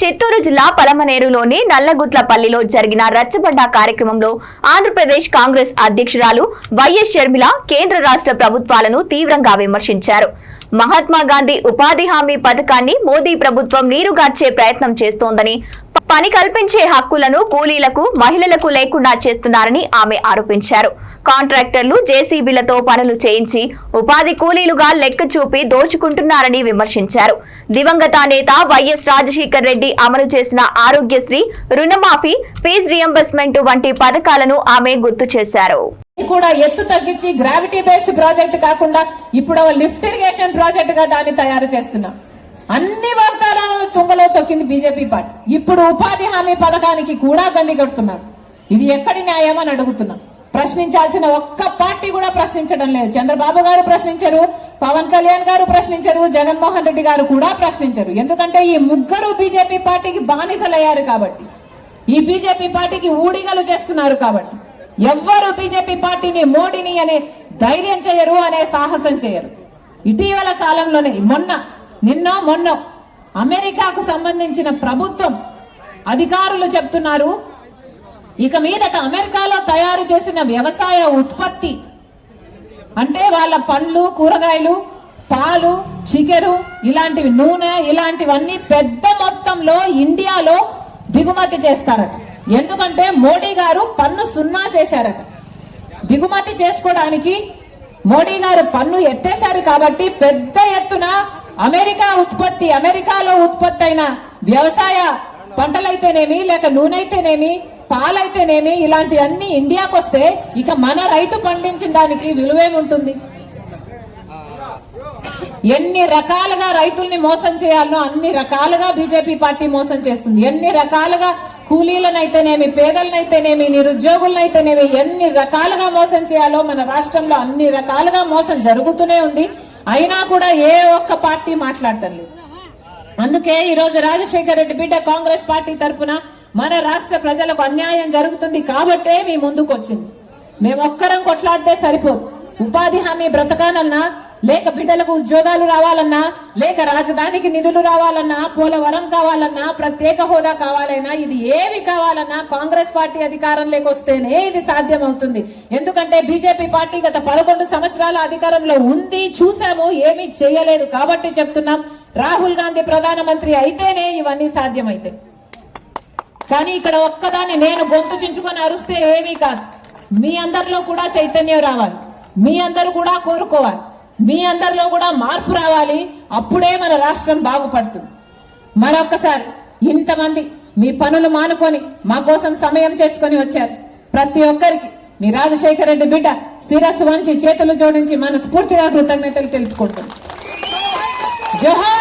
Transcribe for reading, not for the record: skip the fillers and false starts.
చిత్తూరు జిల్లా పలమనేరులోని నల్లగుట్లపల్లిలో జరిగిన రచ్చబండ కార్యక్రమంలో ఆంధ్రప్రదేశ్ కాంగ్రెస్ అధ్యక్షురాలు వైఎస్ షర్మిల కేంద్ర రాష్ట్ర ప్రభుత్వాలను తీవ్రంగా విమర్శించారు. మహాత్మా గాంధీ ఉపాధి హామీ పథకాన్ని మోదీ ప్రభుత్వం నీరుగార్చే ప్రయత్నం చేస్తోందని, పని కల్పించే హక్కులను కూలీలకు, మహిళలకు లేకుండా చేస్తున్నారని ఆమె ఆరోపించారు. కాంట్రాక్టర్లు జేసీబీలతో పనులు చేయించి ఉపాధి కూలీలుగా లెక్క చూపి దోచుకుంటున్నారని విమర్శించారు. దివంగత నేత వైఎస్ రాజశేఖర్ రెడ్డి అమలు చేసిన ఆరోగ్యశ్రీ, రుణమాఫీ, ఫీజు రియంబర్స్మెంట్ వంటి పథకాలను ఆమె గుర్తు చేశారు. కూడా ఎత్తు తగ్గించి గ్రావిటీ బేస్డ్ ప్రాజెక్ట్ కాకుండా ఇప్పుడు లిఫ్ట్ ఇరిగేషన్ ప్రాజెక్ట్ గా దాన్ని తయారు చేస్తున్నాం. అన్ని వాగ్దానాలను తుంగలో తొక్కింది బీజేపీ పార్టీ. ఇప్పుడు ఉపాధి హామీ పథకానికి కూడా గండి కడుతున్నారు. ఇది ఎక్కడి న్యాయం అని అడుగుతున్నాం. ప్రశ్నించాల్సిన ఒక్క పార్టీ కూడా ప్రశ్నించడం లేదు. చంద్రబాబు గారు ప్రశ్నించరు, పవన్ కళ్యాణ్ గారు ప్రశ్నించరు, జగన్మోహన్ రెడ్డి గారు కూడా ప్రశ్నించరు. ఎందుకంటే ఈ ముగ్గురు బీజేపీ పార్టీకి బానిసలయ్యారు కాబట్టి, ఈ బీజేపీ పార్టీకి ఊడిగలు చేస్తున్నారు కాబట్టి ఎవ్వరు బీజేపీ పార్టీని, మోడీని అనే ధైర్యం చేయరు, అనే సాహసం చేయరు. ఇటీవల కాలంలోనే మొన్న అమెరికాకు సంబంధించిన ప్రభుత్వం అధికారులు చెప్తున్నారు, ఇక మీదట అమెరికాలో తయారు చేసిన వ్యవసాయ ఉత్పత్తి అంటే వాళ్ళ పండ్లు, కూరగాయలు, పాలు, చికెను, ఇలాంటివి, నూనె, ఇలాంటివన్నీ పెద్ద మొత్తంలో ఇండియాలో దిగుమతి చేస్తారట. ఎందుకంటే మోడీ గారు పన్ను 0 చేశారట. దిగుమతి చేసుకోవడానికి మోడీ గారు పన్ను ఎత్తేశారు కాబట్టి పెద్ద ఎత్తున అమెరికాలో ఉత్పత్తి అయిన వ్యవసాయ పంటలైతేనేమి, లేక నూనె అయితేనేమి, పాలైతేనేమి, ఇలాంటి అన్ని ఇండియాకు వస్తే ఇక మన రైతు పండించిన దానికి విలువేముంటుంది? ఎన్ని రకాలుగా రైతుల్ని మోసం చేయాలనో అన్ని రకాలుగా బీజేపీ పార్టీ మోసం చేస్తుంది. ఎన్ని రకాలుగా కూలీలనైతేనేమి, పేదలనైతేనేమి, నిరుద్యోగులనైతేనేమి ఎన్ని రకాలుగా మోసం చేయాలో మన రాష్ట్రంలో అన్ని రకాలుగా మోసం జరుగుతూనే ఉంది. అయినా కూడా ఏ ఒక్క పార్టీ మాట్లాడటం లేదు. అందుకే ఈరోజు రాజశేఖర్ రెడ్డి బిడ్డ కాంగ్రెస్ పార్టీ తరఫున మన రాష్ట్ర ప్రజలకు అన్యాయం జరుగుతుంది కాబట్టే మీ ముందుకు వచ్చింది. మేమొక్కరం కొట్లాడితే సరిపోదు. ఉపాధి హామీ బ్రతకాలన్నా, లేక బిడ్డలకు ఉద్యోగాలు రావాలన్నా, లేక రాజధానికి నిధులు రావాలన్నా, పోలవరం కావాలన్నా, ప్రత్యేక హోదా కావాలన్నా, ఇది ఏవి కావాలన్నా కాంగ్రెస్ పార్టీ అధికారంలోకి వస్తేనే ఇది సాధ్యం అవుతుంది. ఎందుకంటే బీజేపీ పార్టీ గత 11 సంవత్సరాల అధికారంలో ఉంది, చూసాము, ఏమీ చేయలేదు. కాబట్టి చెప్తున్నాం, రాహుల్ గాంధీ ప్రధానమంత్రి అయితేనే ఇవన్నీ సాధ్యమైతే. కానీ ఇక్కడ ఒక్కదాన్ని నేను గొంతు చించుకొని అరుస్తే ఏమీ కాదు. మీ అందరిలో కూడా చైతన్యం రావాలి, మీ అందరూ కూడా కోరుకోవాలి, మీ అందరిలో కూడా మార్పు రావాలి. అప్పుడే మన రాష్ట్రం బాగుపడుతుంది. మరొక్కసారి ఇంతమంది మీ పనులు మానుకొని మా కోసం సమయం చేసుకొని వచ్చారు. ప్రతి ఒక్కరికి మీ రాజశేఖర్ రెడ్డి బిడ్డ శిరస్సు వంచి చేతులు జోడించి మనస్ఫూర్తిగా కృతజ్ఞతలు తెలుపుకుంటుంది. జోహార్.